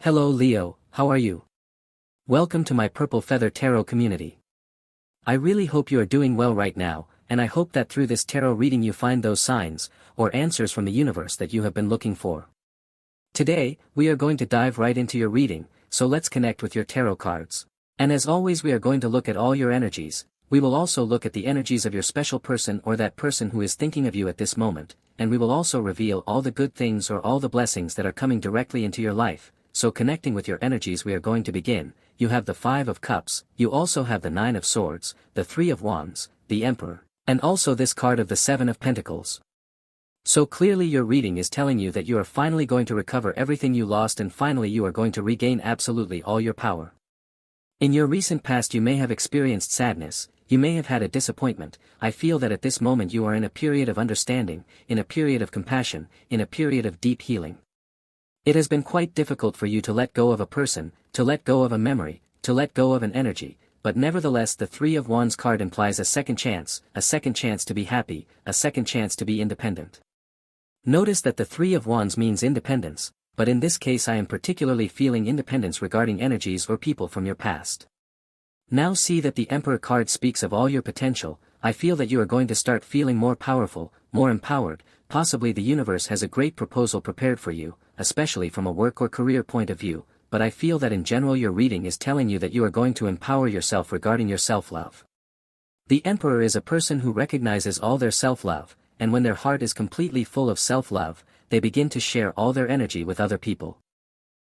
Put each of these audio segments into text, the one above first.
Hello Leo, how are you? Welcome to my Purple Feather Tarot community. I really hope you are doing well right now, and I hope that through this tarot reading you find those signs, or answers from the universe that you have been looking for. Today, we are going to dive right into your reading, so let's connect with your tarot cards. And as always we are going to look at all your energies. We will also look at the energies of your special person or that person who is thinking of you at this moment, and we will also reveal all the good things or all the blessings that are coming directly into your life. So connecting with your energies we are going to begin. You have the Five of Cups, you also have the Nine of Swords, the Three of Wands, the Emperor, and also this card of the Seven of Pentacles. So clearly your reading is telling you that you are finally going to recover everything you lost and finally you are going to regain absolutely all your power. In your recent past you may have experienced sadness, you may have had a disappointment. I feel that at this moment you are in a period of understanding, in a period of compassion, in a period of deep healing. It has been quite difficult for you to let go of a person, to let go of a memory, to let go of an energy, but nevertheless the Three of Wands card implies a second chance to be happy, a second chance to be independent. Notice that the Three of Wands means independence, but in this case I am particularly feeling independence regarding energies or people from your past. Now see that the Emperor card speaks of all your potential. I feel that you are going to start feeling more powerful, more empowered. Possibly the universe has a great proposal prepared for you, especially from a work or career point of view, but I feel that in general your reading is telling you that you are going to empower yourself regarding your self-love. The Emperor is a person who recognizes all their self-love, and when their heart is completely full of self-love, they begin to share all their energy with other people.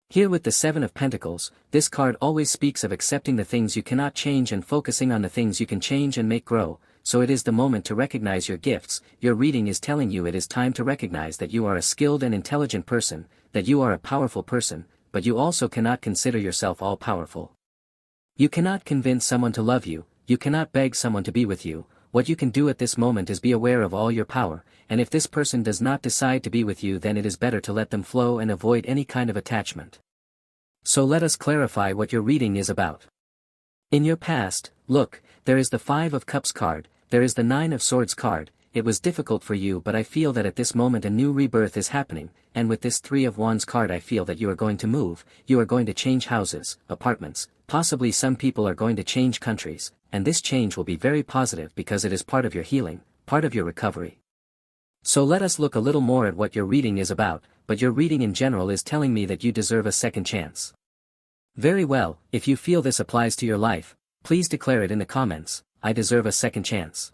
Here with the Seven of Pentacles, this card always speaks of accepting the things you cannot change and focusing on the things you can change and make grow. So it is the moment to recognize your gifts. Your reading is telling you it is time to recognize that you are a skilled and intelligent person, that you are a powerful person, but you also cannot consider yourself all-powerful. You cannot convince someone to love you, you cannot beg someone to be with you. What you can do at this moment is be aware of all your power, and if this person does not decide to be with you then it is better to let them flow and avoid any kind of attachment. So let us clarify what your reading is about. In your past, look, there is the Five of Cups card, there is the Nine of Swords card. It was difficult for you but I feel that at this moment a new rebirth is happening, and with this Three of Wands card I feel that you are going to move, you are going to change houses, apartments, possibly some people are going to change countries, and this change will be very positive because it is part of your healing, part of your recovery. So let us look a little more at what your reading is about, but your reading in general is telling me that you deserve a second chance. Very well, if you feel this applies to your life, please declare it in the comments. I deserve a second chance.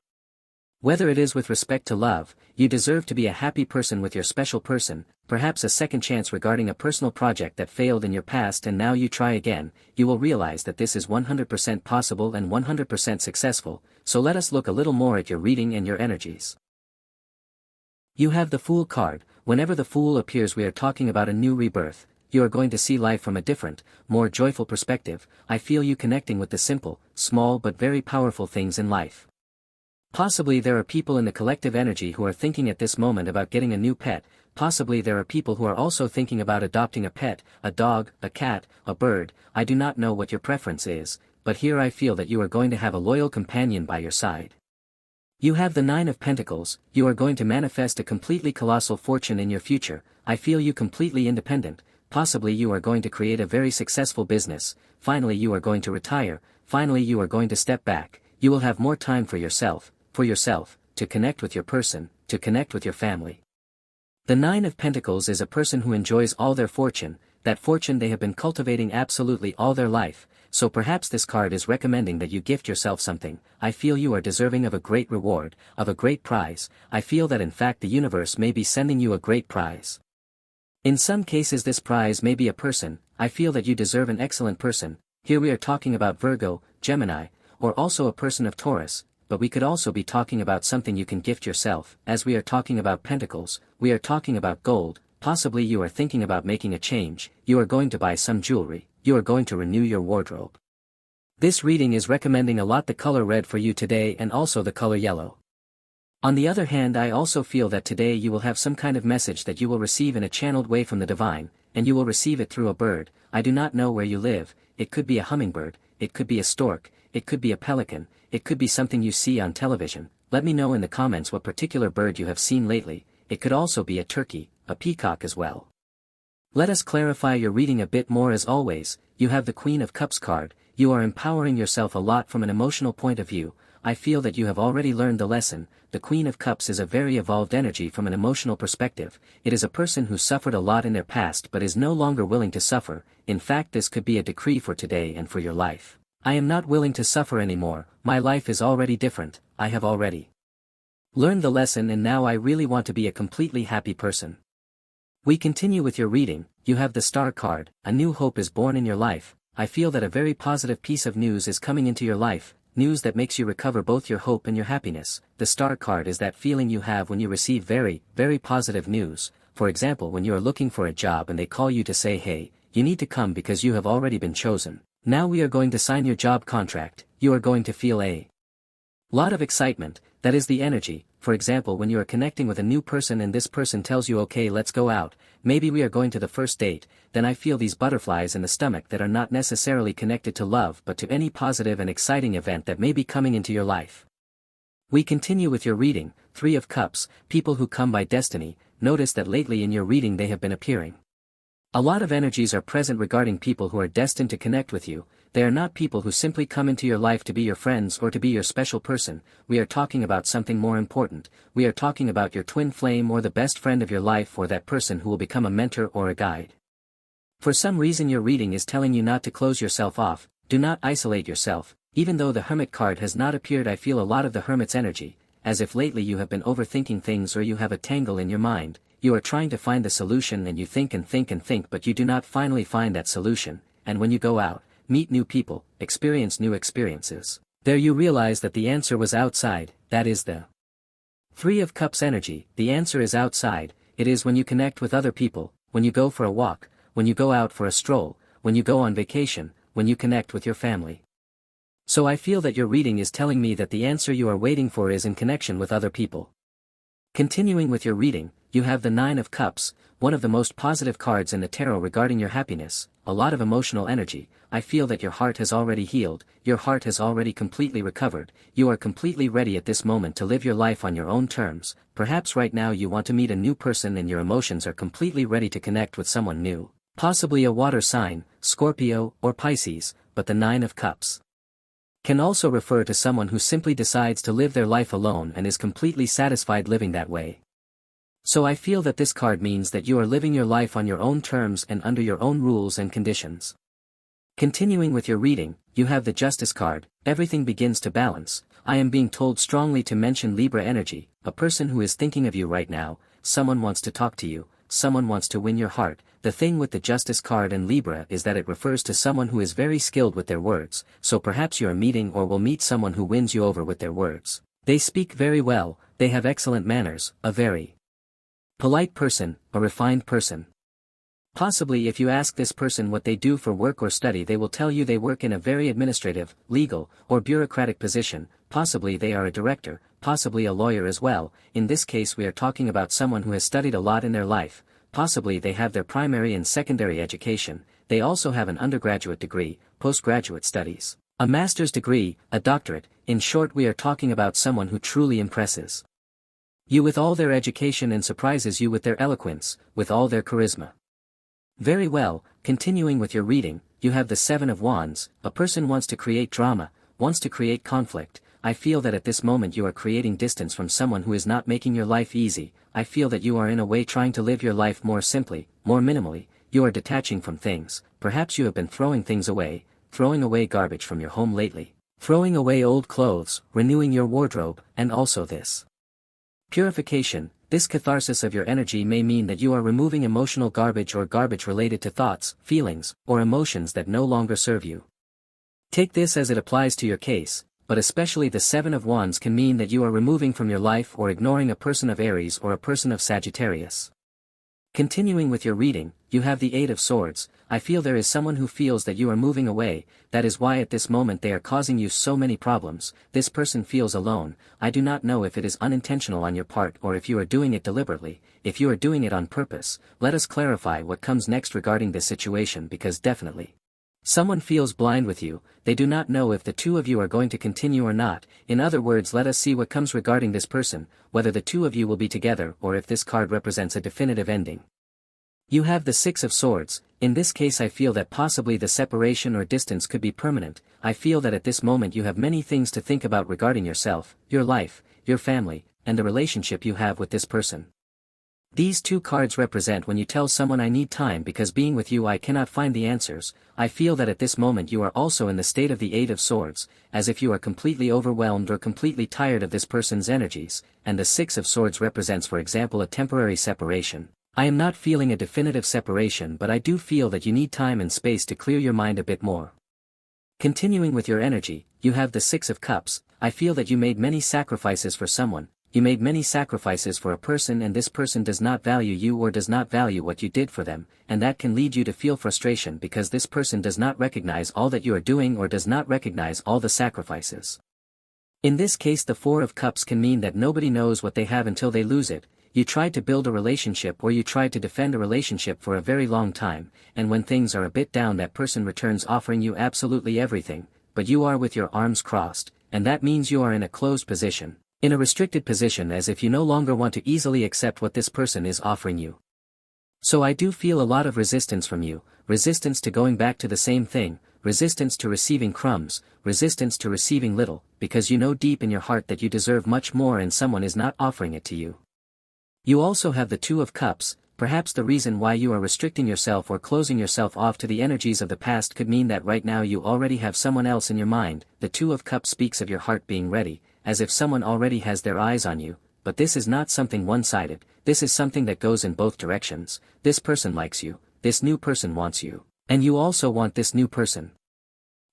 Whether it is with respect to love, you deserve to be a happy person with your special person, perhaps a second chance regarding a personal project that failed in your past and now you try again, you will realize that this is 100% possible and 100% successful, so let us look a little more at your reading and your energies. You have the Fool card. Whenever the Fool appears we are talking about a new rebirth. You are going to see life from a different, more joyful perspective. I feel you connecting with the simple, small but very powerful things in life. Possibly there are people in the collective energy who are thinking at this moment about getting a new pet. Possibly there are people who are also thinking about adopting a pet, a dog, a cat, a bird. I do not know what your preference is, but here I feel that you are going to have a loyal companion by your side. You have the Nine of Pentacles. You are going to manifest a completely colossal fortune in your future. I feel you completely independent. Possibly you are going to create a very successful business. Finally you are going to retire. Finally you are going to step back. You will have more time for yourself, to connect with your person, to connect with your family. The Nine of Pentacles is a person who enjoys all their fortune, that fortune they have been cultivating absolutely all their life, so perhaps this card is recommending that you gift yourself something. I feel you are deserving of a great reward, of a great prize. I feel that in fact the universe may be sending you a great prize. In some cases this prize may be a person. I feel that you deserve an excellent person. Here we are talking about Virgo, Gemini, or also a person of Taurus, but we could also be talking about something you can gift yourself. As we are talking about pentacles, we are talking about gold. Possibly you are thinking about making a change, you are going to buy some jewelry, you are going to renew your wardrobe. This reading is recommending a lot the color red for you today and also the color yellow. On the other hand I also feel that today you will have some kind of message that you will receive in a channeled way from the divine, and you will receive it through a bird. I do not know where you live. It could be a hummingbird, it could be a stork, it could be a pelican, it could be something you see on television. Let me know in the comments what particular bird you have seen lately. It could also be a turkey, a peacock as well. Let us clarify your reading a bit more. As always, you have the Queen of Cups card. You are empowering yourself a lot from an emotional point of view. I feel that you have already learned the lesson. The Queen of Cups is a very evolved energy from an emotional perspective. It is a person who suffered a lot in their past but is no longer willing to suffer. In fact, this could be a decree for today and for your life. I am not willing to suffer anymore. My life is already different. I have already learned the lesson and now I really want to be a completely happy person. We continue with your reading. You have the Star card. A new hope is born in your life. I feel that a very positive piece of news is coming into your life, news that makes you recover both your hope and your happiness. The Star card is that feeling you have when you receive very, very positive news. For example, when you are looking for a job and they call you to say, hey, you need to come because you have already been chosen. Now we are going to sign your job contract. You are going to feel a lot of excitement. That is the energy. For example, when you are connecting with a new person and this person tells you, okay, let's go out, maybe we are going to the first date, then I feel these butterflies in the stomach that are not necessarily connected to love but to any positive and exciting event that may be coming into your life. We continue with your reading. Three of Cups. People who come by destiny. Notice that lately in your reading they have been appearing. A lot of energies are present regarding people who are destined to connect with you. They are not people who simply come into your life to be your friends or to be your special person. We are talking about something more important. We are talking about your twin flame or the best friend of your life or that person who will become a mentor or a guide. For some reason your reading is telling you not to close yourself off. Do not isolate yourself. Even though the Hermit card has not appeared, I feel a lot of the Hermit's energy, as if lately you have been overthinking things or you have a tangle in your mind. You are trying to find the solution and you think and think and think but you do not finally find that solution, and when you go out, meet new people, experience new experiences, there you realize that the answer was outside. That is the Three of Cups energy. The answer is outside. It is when you connect with other people, when you go for a walk, when you go out for a stroll, when you go on vacation, when you connect with your family. So I feel that your reading is telling me that the answer you are waiting for is in connection with other people. Continuing with your reading, you have the Nine of Cups, one of the most positive cards in the tarot regarding your happiness. A lot of emotional energy. I feel that your heart has already healed, your heart has already completely recovered. You are completely ready at this moment to live your life on your own terms. Perhaps right now you want to meet a new person and your emotions are completely ready to connect with someone new. Possibly a water sign, Scorpio or Pisces, but the Nine of Cups can also refer to someone who simply decides to live their life alone and is completely satisfied living that way. So I feel that this card means that you are living your life on your own terms and under your own rules and conditions. Continuing with your reading, you have the Justice card. Everything begins to balance. I am being told strongly to mention Libra energy, a person who is thinking of you right now. Someone wants to talk to you, someone wants to win your heart. The thing with the Justice card and Libra is that it refers to someone who is very skilled with their words, so perhaps you are meeting or will meet someone who wins you over with their words. They speak very well, they have excellent manners, a very polite person, a refined person. Possibly if you ask this person what they do for work or study, they will tell you they work in a very administrative, legal, or bureaucratic position. Possibly they are a director, possibly a lawyer as well. In this case we are talking about someone who has studied a lot in their life. Possibly they have their primary and secondary education. They also have an undergraduate degree, postgraduate studies, a master's degree, a doctorate. In short, we are talking about someone who truly impresses you with all their education and surprises you with their eloquence, with all their charisma. Very well, continuing with your reading, you have the Seven of Wands. A person wants to create drama, wants to create conflict. I feel that at this moment you are creating distance from someone who is not making your life easy. I feel that you are in a way trying to live your life more simply, more minimally. You are detaching from things. Perhaps you have been throwing things away, throwing away garbage from your home lately, throwing away old clothes, renewing your wardrobe, and also this purification. This catharsis of your energy may mean that you are removing emotional garbage or garbage related to thoughts, feelings, or emotions that no longer serve you. Take this as it applies to your case, but especially the Seven of Wands can mean that you are removing from your life or ignoring a person of Aries or a person of Sagittarius. Continuing with your reading, you have the Eight of Swords. I feel there is someone who feels that you are moving away. That is why at this moment they are causing you so many problems. This person feels alone. I do not know if it is unintentional on your part or if you are doing it deliberately. If you are doing it on purpose, let us clarify what comes next regarding this situation, because definitely someone feels blind with you. They do not know if the two of you are going to continue or not. In other words, let us see what comes regarding this person, whether the two of you will be together or if this card represents a definitive ending. You have the Six of Swords. In this case I feel that possibly the separation or distance could be permanent. I feel that at this moment you have many things to think about regarding yourself, your life, your family, and the relationship you have with this person. These two cards represent when you tell someone I need time because being with you I cannot find the answers. I feel that at this moment you are also in the state of the Eight of Swords, as if you are completely overwhelmed or completely tired of this person's energies, and the Six of Swords represents for example a temporary separation. I am not feeling a definitive separation, but I do feel that you need time and space to clear your mind a bit more. Continuing with your energy, you have the Six of Cups. I feel that you made many sacrifices for someone. You made many sacrifices for a person and this person does not value you or does not value what you did for them, and that can lead you to feel frustration because this person does not recognize all that you are doing or does not recognize all the sacrifices. In this case the Four of Cups can mean that nobody knows what they have until they lose it. You tried to build a relationship or you tried to defend a relationship for a very long time, and when things are a bit down that person returns offering you absolutely everything, but you are with your arms crossed, and that means you are in a closed position. In a restricted position as if you no longer want to easily accept what this person is offering you. So I do feel a lot of resistance from you, resistance to going back to the same thing, resistance to receiving crumbs, resistance to receiving little, because you know deep in your heart that you deserve much more and someone is not offering it to you. You also have the Two of Cups. Perhaps the reason why you are restricting yourself or closing yourself off to the energies of the past could mean that right now you already have someone else in your mind. The Two of Cups speaks of your heart being ready, as if someone already has their eyes on you, but this is not something one-sided, this is something that goes in both directions. This person likes you, this new person wants you, and you also want this new person.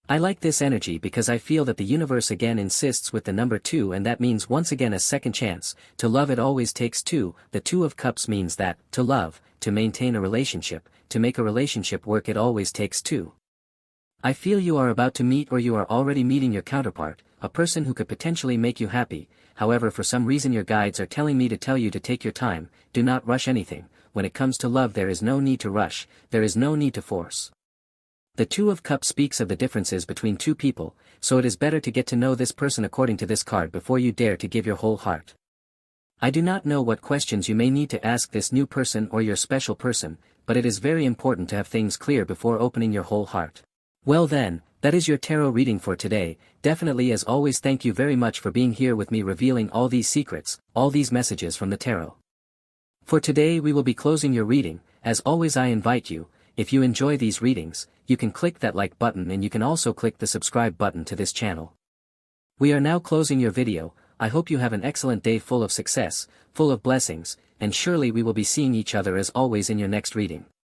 I like this energy because I feel that the universe again insists with the number 2 and that means once again a second chance. To love it always takes two. The Two of Cups means that, to love, to maintain a relationship, to make a relationship work it always takes two. I feel you are about to meet or you are already meeting your counterpart, a person who could potentially make you happy. However, for some reason your guides are telling me to tell you to take your time, do not rush anything. When it comes to love there is no need to rush, there is no need to force. The Two of Cups speaks of the differences between two people, so it is better to get to know this person according to this card before you dare to give your whole heart. I do not know what questions you may need to ask this new person or your special person, but it is very important to have things clear before opening your whole heart. Well then, that is your tarot reading for today. Definitely as always thank you very much for being here with me revealing all these secrets, all these messages from the tarot. For today we will be closing your reading. As always I invite you, if you enjoy these readings, you can click that like button and you can also click the subscribe button to this channel. We are now closing your video. I hope you have an excellent day full of success, full of blessings, and surely we will be seeing each other as always in your next reading.